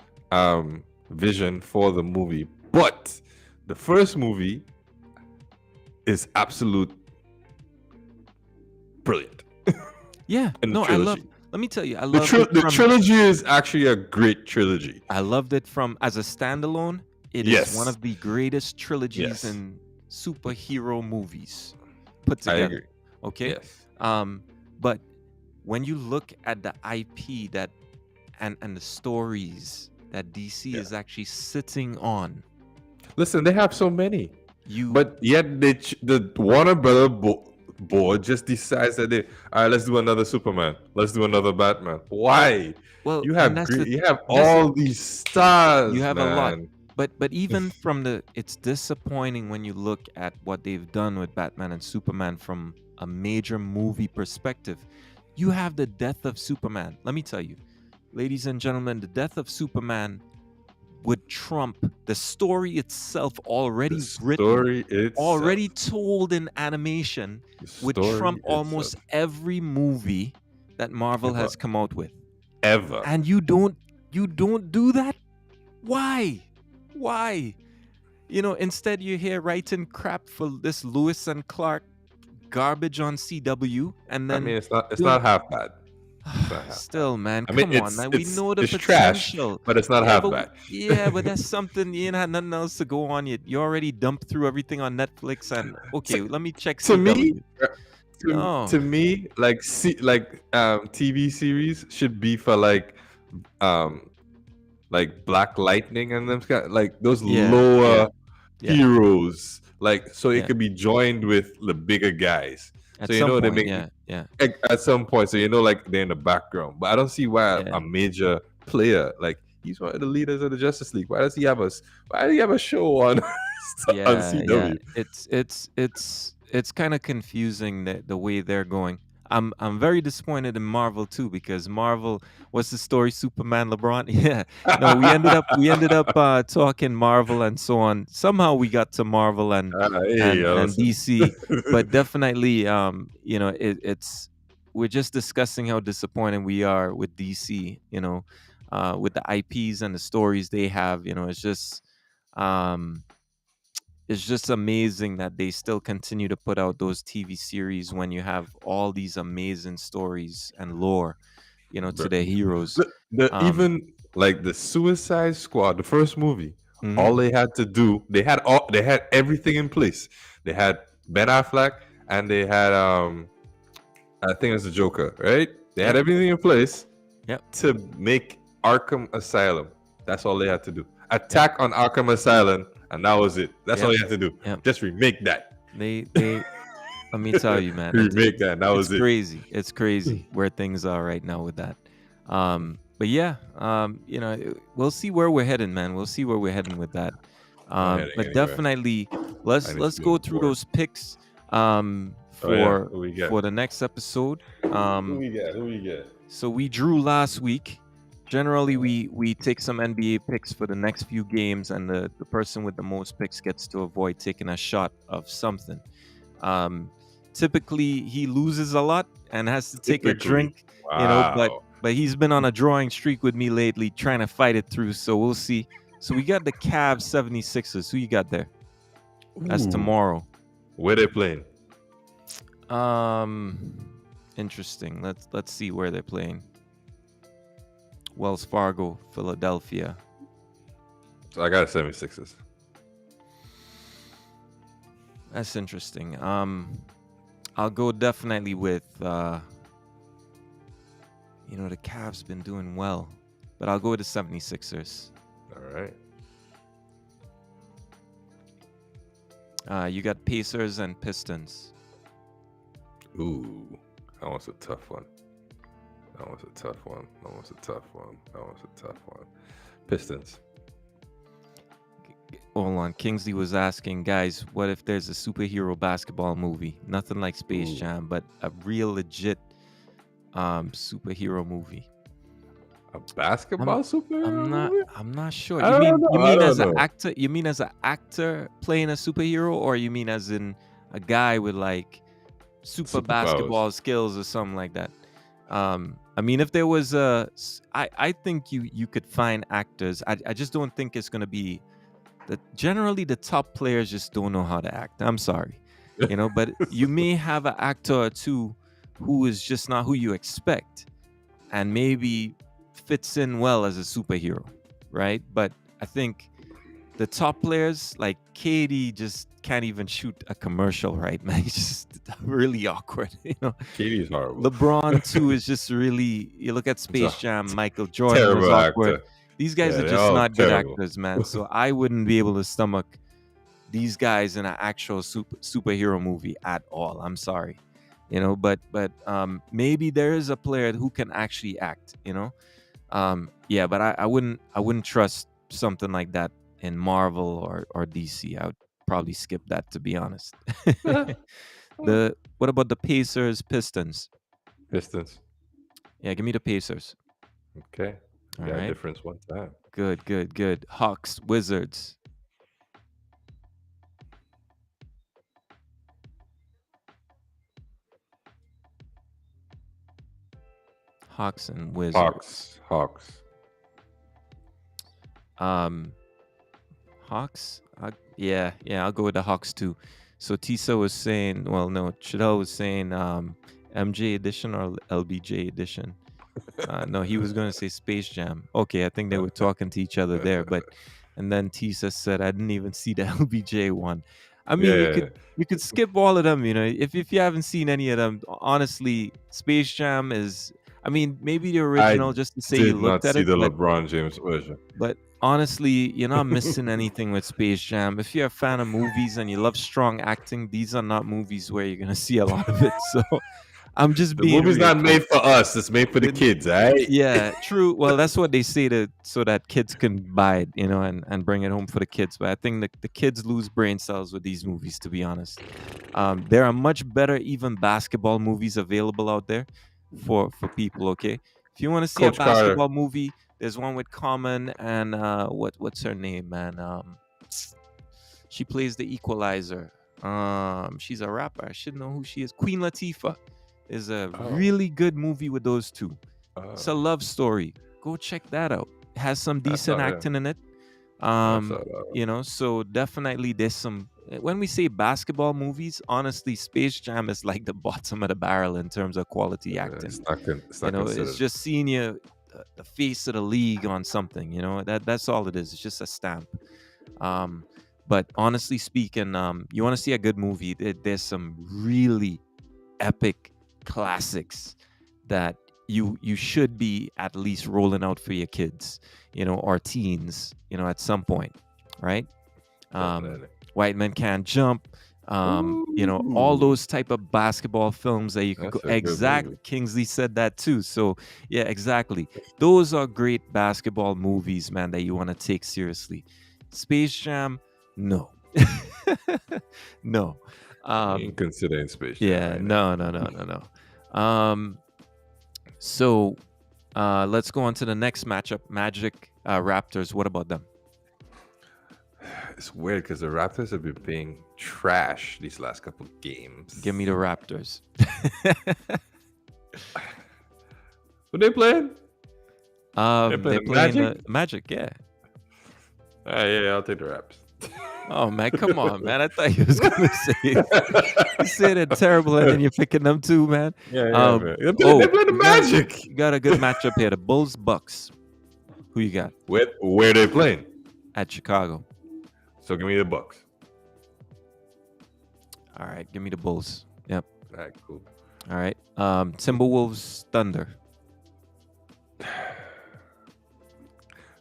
vision for the movie. But the first movie is absolute brilliant Yeah, in the no, I love. trilogy. Let me tell you, I The, loved it the from. trilogy is actually a great trilogy. I loved it from as a standalone. It is one Yes. of the greatest trilogies Yes. in superhero movies put I together. agree. Okay, Yes. um, but when you look at the IP that and the stories that DC Yeah. is actually sitting on, Listen, they have so many, you but yet the Warner Brother board just decides that they, all right, let's do another Superman, let's do another Batman. Why? well, You and have that's the great, you have this is all these you stars, have a lot. man. But even from the it's disappointing when you look at what they've done with Batman and Superman from a major movie perspective. You have the death of Superman. Let me tell you, ladies and gentlemen, the death of Superman would trump the story itself The already written, story itself, already told in animation, the would story trump itself, almost every movie that Marvel ever, has come out with. ever. And you don't do that? Why? Why? Instead you're here writing crap for this Lewis and Clark garbage on CW, and I then mean, it's doing not half bad. It's not half bad. still, man, I mean, come on. Now we know the it's trash, potential. but it's not Yeah, half but bad. that's something you ain't had nothing else to go on. You already dumped through everything on Netflix, and okay, let me check To me, CW. No. to me, like TV series should be for um Black Lightning and them like those Yeah, lower yeah, yeah, heroes, like so it yeah. could be joined with the bigger guys. At So some they point, make yeah, yeah, at some point, so like they're in the background. But I don't see why yeah. a major player like he's one of the leaders of the Justice League. Why does he have why do he have a show on on Yeah, yeah. CW? It's kind of confusing the way they're going. I'm very disappointed in Marvel too because Marvel, what's the story? Superman, LeBron. Yeah. No, we ended up talking Marvel and so on. Somehow we got to Marvel and Hey, and and listen. DC, but definitely it's we're just discussing how disappointed we are with DC, with the IPs and the stories they have, um it's just amazing that they still continue to put out those TV series when you have all these amazing stories and lore, to Bro, their heroes. the Um, even like the Suicide Squad, the first movie, all mhm. they had to do, they had everything in place. They had Ben Affleck and they had I think it was the Joker, right? They had Yep, everything in place yep, to make Arkham Asylum. That's all they had to do. yep, Attack on Arkham Asylum, and that was it. That's all yep, you had to do. yep. Just remake that. They let me tell you, man, it's Remake it's that. And that it's was it. crazy. It's crazy where things are right now with that. But yeah, we'll see where we're heading, man. We'll see where we're heading with that. Not heading But anywhere. definitely I let's need to let's be go on through board. those picks Oh yeah, for who we got? for the next episode. Who we got? Who we got? So we drew last week. Generally, we take some NBA picks for the next few games, and the person with the most picks gets to avoid taking a shot of something. Um, Typically, he loses a lot and has to take a Typically, drink, but wow. he's been on a drawing streak with me lately, trying to fight it through. So we'll see. So we got the Cavs 76ers. Who you got there? That's Ooh, tomorrow. where they playing? Interesting. Let's see where they're playing. Wells Fargo, Philadelphia. So I got 76ers. That's interesting. I'll go definitely with the Cavs been doing well, but I'll go with the 76ers. All right. You got Pacers and Pistons. Ooh, that was a tough one. That was a tough one. That was a tough one. That was a tough one. Pistons. Hold on, Kingsley was asking, guys, what if there's a superhero basketball movie? Nothing like Space Ooh. Jam, but a real legit superhero movie. A basketball superhero I'm not. movie? I'm not sure. I You don't mean know. you I mean don't as an know. actor? You mean as an actor playing a superhero, or you mean as in a guy with like super Superpowers. basketball skills or something like that? I mean, if there was I think you could find actors. I just don't think it's gonna be the generally the top players just don't know how to act. I'm sorry, but you may have an actor or two who is just not who you expect, and maybe fits in well as a superhero, right? But I think the top players like Katie just can't even shoot a commercial, right, man? He's just really awkward. Katie's horrible. LeBron too is just really. You look at It's a Space Jam. Michael Jordan was terrible awkward. actor. These guys Yeah, are they're just all not good terrible. actors, man. So I wouldn't be able to stomach these guys in an actual superhero movie at all. I'm sorry, but maybe there is a player who can actually act. Yeah, but I wouldn't trust something like that in Marvel or DC. I would probably skip that, to be honest. The What about the Pacers Pistons? Distance. Yeah, give me the Pacers. Okay. We All got a right. difference one time. Good, good, good. Hawks, Wizards. Hawks and Wizards. Hawks. Um, Hawks. Yeah, I'll go with the Hawks too. So Tisa was saying, well, no, Chidel was saying MJ edition or LBJ edition. No, he was going to say Space Jam. Okay, I think they were talking to each other there, but and then Tisa said, I didn't even see the LBJ one. I mean, you Yeah, could you could skip all of them. If you haven't seen any of them, honestly, Space Jam is. I mean, maybe the I original just to say you did not looked at see it, the but LeBron James version. honestly, you're not missing anything with Space Jam. If you're a fan of movies and you love strong acting, these are not movies where you're gonna see a lot of it. So I'm just The being movie's real, not made folks. for us. It's made for the The- kids, right? yeah, true. Well, that's what they say to so that kids can buy it, and bring it home for the kids. But I think the kids lose brain cells with these movies, to be honest. There are much better even basketball movies available out there for people. Okay, if you want to see a Coach Carter. basketball movie, there's one with Common and what's her name, man? She plays the Equalizer. She's a rapper. I should know who she is. Queen Latifah is a Oh, really good movie with those two. It's a oh, love story. Go check that out. It has some I decent saw that. acting in it. I saw that. So definitely there's some. When we say basketball movies, honestly, Space Jam is like the bottom of the barrel in terms of quality acting. It's not It's considered. just seeing you, the face of the league on something. That's all it is. It's just a stamp. Um, but honestly speaking, you want to see a good movie? There's some really epic classics that you should be at least rolling out for your kids, or teens, at some point, right? um, Definitely. White Men Can't Jump, all Ooh, those type of basketball films that you could go. that's a good movie. Exactly, Kingsley said that too. So yeah, exactly. Those are great basketball movies, man, that you want to take seriously. Space Jam, no, no. You ain't considering Space Jam Yeah, right now. no, no, no, no, no. So let's go on to the next matchup. Magic Raptors. What about them? It's weird because the Raptors have been playing trash these last couple Give me games. the Raptors. Who they playing? They playing They're the playing Magic? the Magic, yeah. Yeah, I'll take the Raps. Oh man, come on, man. I thought you was gonna say you said it terrible, and then you're picking them too, man. Yeah, Um, man. They oh, playing the Magic. you got a good matchup here. The Bulls Bucks. Who you got Where they playing? at Chicago? So give me the Bucks. All right, give me the Bulls. Yep. All right, cool. All right. Timberwolves Thunder.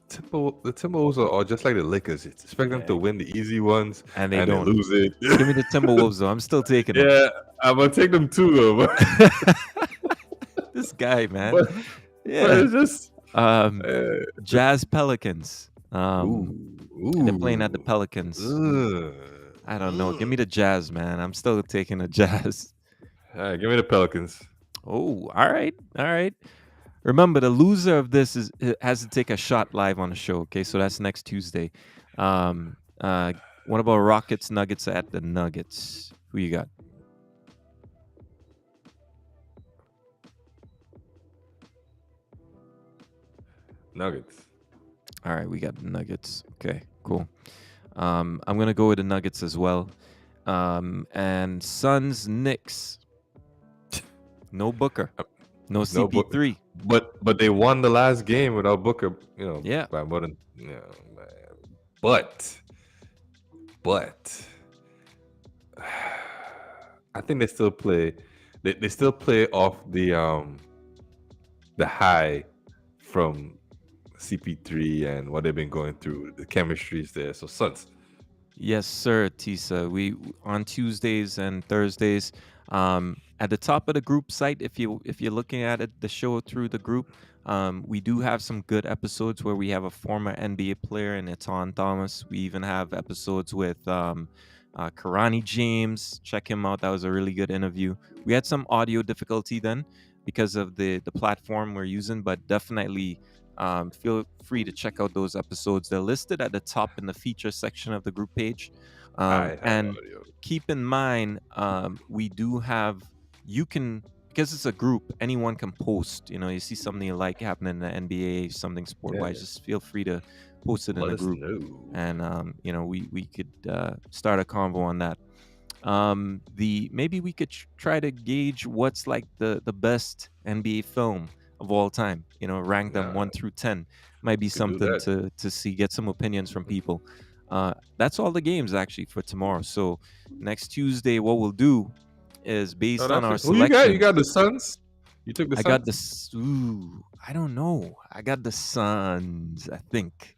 The Timberwolves are just like the Lakers. You expect them to Yeah. win the easy ones And they and they don't. lose it. Give me the Timberwolves though. I'm still taking them. Yeah, I'm gonna take them too though. This guy, man. But, but Yeah. it's just Um, uh, Jazz Pelicans. They're playing at the ooh. Pelicans. Ugh. I don't know. Give me the Jazz, man. I'm still taking the Jazz. All right, give me the Pelicans. Oh, all right, all right. Remember, the loser of this has to take a shot live on the show. Okay, so that's next Tuesday. Um, uh, what about Rockets Nuggets at the Nuggets? Who you got? Nuggets. All right, we got the Nuggets. Okay, cool. I'm gonna go with the Nuggets as well. And Suns Knicks. No Booker. Uh, No No, CP3. but they won the last game without Booker. Yeah. By more than man. But I think they still play. They still play off the high from CP3 and what they've been going through. The chemistry is there. So Suns. Yes, sir, Tisa. We on Tuesdays and Thursdays. At the top of the group site, if you're looking at it, the show through the group, we do have some good episodes where we have a former NBA player and Etan Thomas. We even have episodes with Karani James. Check him out. That was a really good interview. We had some audio difficulty then because of the platform we're using, but definitely feel free to check out those episodes. They're listed at the top in the feature section of the group page. I had And audio. keep in mind, we do have, you can, because it's a group, anyone can post. You see something you like happening in the NBA, something sport Yeah, wise, just feel free to post it in let the us group. know. And, we could start a convo on that. The maybe we could try to gauge what's like the best NBA film of all time. Rank them Nah, 1 through 10. Might be we could do something that. to see, get some opinions from people. That's all the games actually for tomorrow. So next Tuesday, what we'll do is Oh, based on that's our it. Who you got? You got selections. the Suns. You took the I got Suns. this. Ooh, I don't know. I got the Suns. I think.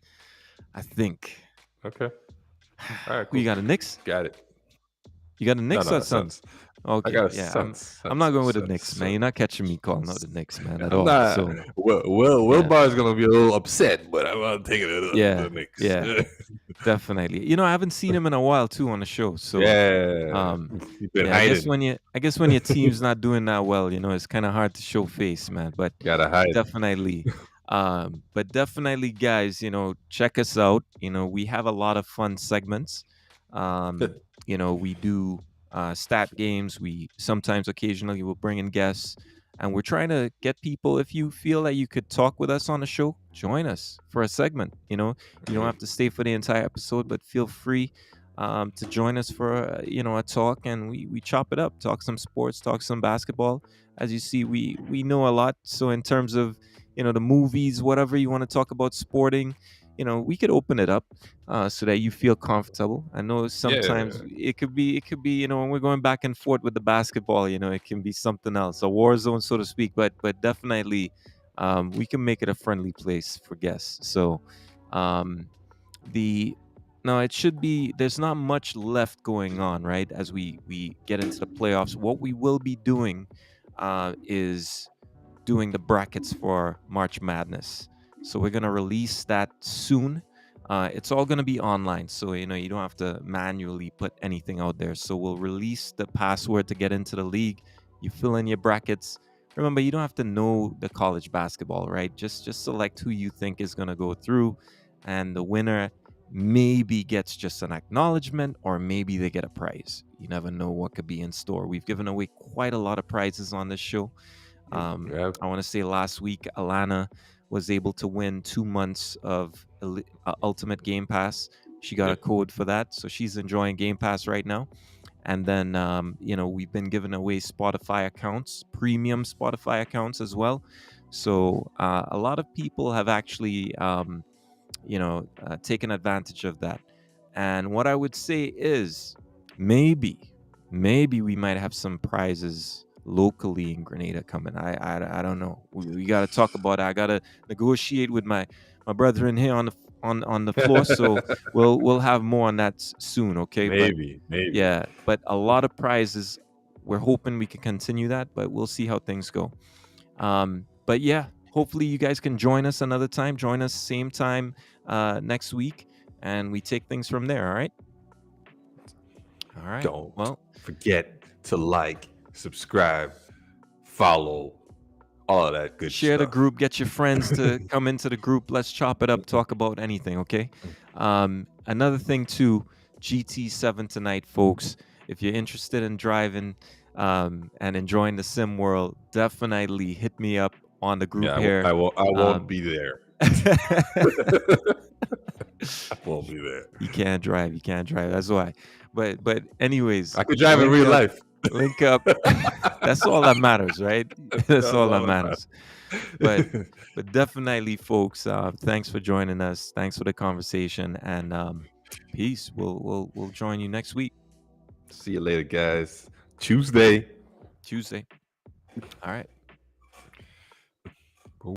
I think. Okay. All right. Who you Cool. got? The Knicks? Got it. You got the No, Knicks no, or no. Suns. Suns? I Okay, got a yeah, I'm Suns. I'm Suns. not going with the Suns. Knicks, man. You're not catching me calling out the Knicks, man, at I'm all. not. So Will yeah, Bar's gonna be a little upset, but I'm not taking it yeah, the Knicks. yeah, definitely. I haven't seen him in a while too on the show. So Yeah, um, he's been yeah, I guess hiding. when your team's not doing that well, it's kind of hard to show face, man. But Gotta hide. definitely, guys, check us out. We have a lot of fun segments. We do stat games. We sometimes occasionally will bring in guests, and we're trying to get people. If you feel that you could talk with us on the show, join us for a segment. You don't have to stay for the entire episode, but feel free to join us for a talk, and we chop it up, talk some sports, talk some basketball. As you see, we know a lot. So in terms of the movies, whatever you want to talk about, sporting, we could open it up so that you feel comfortable. I know sometimes Yeah, it could be when we're going back and forth with the basketball, it can be something else, a war zone, so to speak. But definitely, we can make it a friendly place for guests. So um, the no, it should be. There's not much left going on, right? As we get into the playoffs, what we will be doing is doing the brackets for March Madness. So we're gonna release that soon. It's all gonna be online, so you don't have to manually put anything out there. So we'll release the password to get into the league. You fill in your brackets. Remember, you don't have to know the college basketball, right? Just select who you think is gonna go through, and the winner maybe gets just an acknowledgement, or maybe they get a prize. You never know what could be in store. We've given away quite a lot of prizes on this show. yeah, I want to say last week, Alana was able to win 2 months of Ultimate Game Pass. She got yeah. a code for that, so she's enjoying Game Pass right now. And then, we've been giving away Spotify accounts, premium Spotify accounts as well. So a lot of people have actually, taken advantage of that. And what I would say is maybe we might have some prizes locally in Grenada coming. I don't know. We got to talk about it. I got to negotiate with my brethren here on the floor. So we'll have more on that soon. Okay, but maybe. yeah, but a lot of prizes. We're hoping we can continue that, but we'll see how things go. But yeah, hopefully you guys can join us another time. Join us same time next week, and we take things from there. All right. All right. Don't Well, forget to like, subscribe, follow, all of that good share the stuff. group. Get your friends to come into the group. Let's chop it up. Talk about anything. Okay. Another thing too. GT7 tonight, folks. If you're interested in driving and enjoying the sim world, definitely hit me up on the group Yeah, here. I won't Um, be there. I won't be there. You can't drive. You can't drive. That's why. But anyways, I could drive in link real up. life. Link up. That's all that matters, right? That's That's all that all matters. But that but definitely, folks. Thanks for joining us. Thanks for the conversation, and peace. We'll join you next week, See you later, guys. Tuesday. Tuesday. All right.